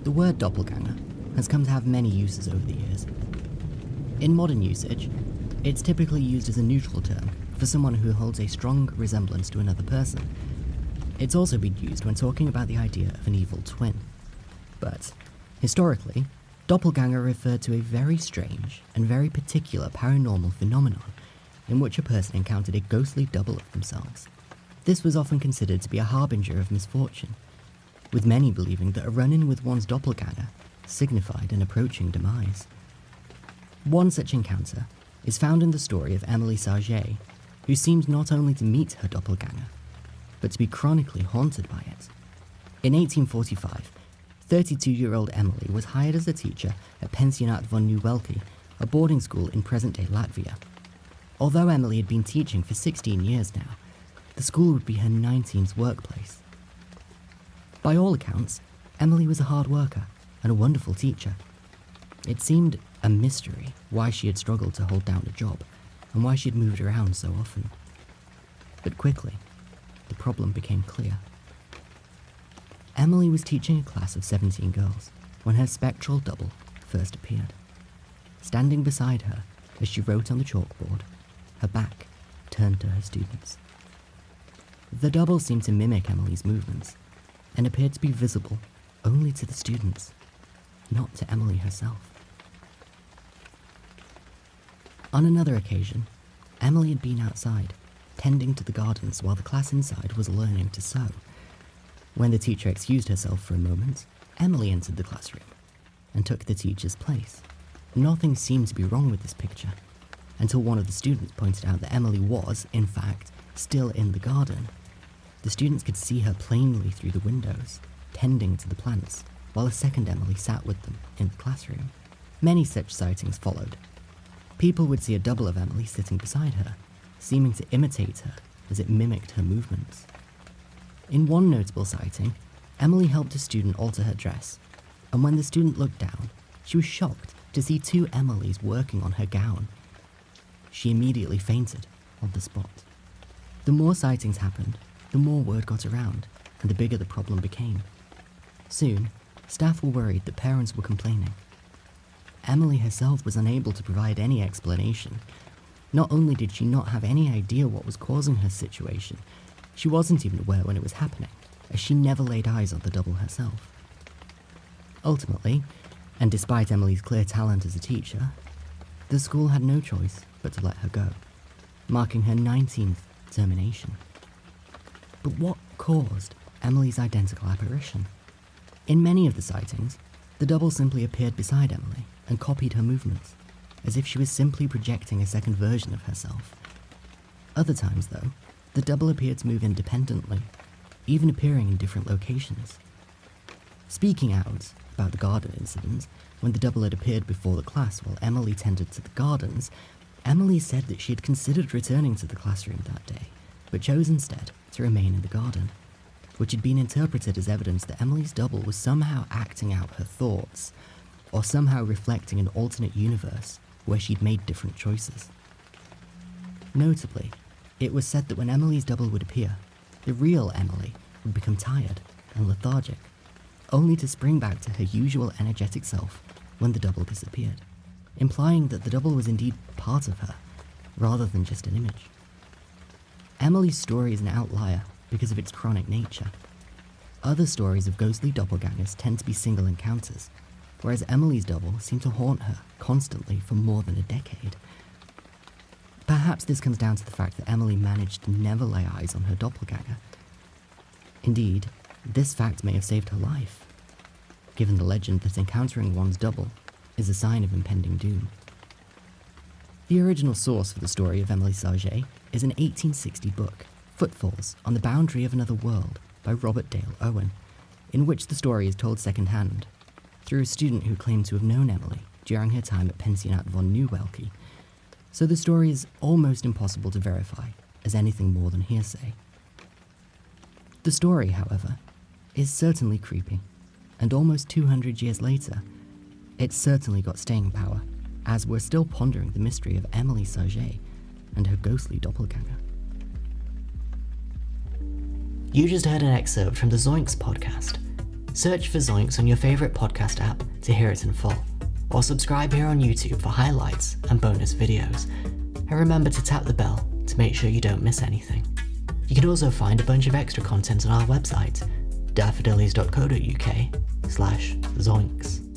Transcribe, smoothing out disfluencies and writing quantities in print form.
The word doppelganger has come to have many uses over the years. In modern usage, it's typically used as a neutral term for someone who holds a strong resemblance to another person. It's also been used when talking about the idea of an evil twin. But, historically, doppelganger referred to a very strange and very particular paranormal phenomenon in which a person encountered a ghostly double of themselves. This was often considered to be a harbinger of misfortune, with many believing that a run-in with one's doppelganger signified an approaching demise. One such encounter is found in the story of Émilie Sagée, who seemed not only to meet her doppelganger, but to be chronically haunted by it. In 1845, 32-year-old Emilie was hired as a teacher at Pensionat van Nieuw-Welke, a boarding school in present-day Latvia. Although Emilie had been teaching for 16 years now, the school would be her 19th workplace. By all accounts, Emilie was a hard worker and a wonderful teacher. It seemed a mystery why she had struggled to hold down a job and why she had moved around so often. But quickly, the problem became clear. Emilie was teaching a class of 17 girls when her spectral double first appeared. Standing beside her as she wrote on the chalkboard, her back turned to her students. The double seemed to mimic Emilie's movements and appeared to be visible only to the students, not to Emilie herself. On another occasion, Emilie had been outside, tending to the gardens while the class inside was learning to sew. When the teacher excused herself for a moment, Emilie entered the classroom and took the teacher's place. Nothing seemed to be wrong with this picture, until one of the students pointed out that Emilie was, in fact, still in the garden. The students could see her plainly through the windows, tending to the plants, while a second Emilie sat with them in the classroom. Many such sightings followed. People would see a double of Emilie sitting beside her, seeming to imitate her as it mimicked her movements. In one notable sighting, Emilie helped a student alter her dress, and when the student looked down, she was shocked to see two Emilies working on her gown. She immediately fainted on the spot. The more sightings happened, the more word got around, and the bigger the problem became. Soon, staff were worried that parents were complaining. Emilie herself was unable to provide any explanation. Not only did she not have any idea what was causing her situation, she wasn't even aware when it was happening, as she never laid eyes on the double herself. Ultimately, and despite Emilie's clear talent as a teacher, the school had no choice but to let her go, marking her 19th termination. But what caused Emilie's identical apparition? In many of the sightings, the double simply appeared beside Emilie and copied her movements, as if she was simply projecting a second version of herself. Other times, though, the double appeared to move independently, even appearing in different locations. Speaking out about the garden incident, when the double had appeared before the class while Emilie tended to the gardens, Emilie said that she had considered returning to the classroom that day, but chose instead to remain in the garden, which had been interpreted as evidence that Emilie's double was somehow acting out her thoughts, or somehow reflecting an alternate universe where she'd made different choices. Notably, it was said that when Emilie's double would appear, the real Emilie would become tired and lethargic, only to spring back to her usual energetic self when the double disappeared, implying that the double was indeed part of her, rather than just an image. Emilie's story is an outlier because of its chronic nature. Other stories of ghostly doppelgangers tend to be single encounters, whereas Emilie's double seemed to haunt her constantly for more than a decade. Perhaps this comes down to the fact that Emilie managed to never lay eyes on her doppelganger. Indeed, this fact may have saved her life, given the legend that encountering one's double is a sign of impending doom. The original source for the story of Émilie Sagée is an 1860 book, Footfalls on the Boundary of Another World, by Robert Dale Owen, in which the story is told secondhand, through a student who claimed to have known Emilie during her time at Pensionat van Nieuw-Welke, so the story is almost impossible to verify as anything more than hearsay. The story, however, is certainly creepy, and almost 200 years later, it's certainly got staying power, as we're still pondering the mystery of Émilie Sagée and her ghostly doppelganger. You just heard an excerpt from the Zoinks podcast. Search for Zoinks on your favourite podcast app to hear it in full, or subscribe here on YouTube for highlights and bonus videos. And remember to tap the bell to make sure you don't miss anything. You can also find a bunch of extra content on our website, daffodillies.co.uk/zoinks.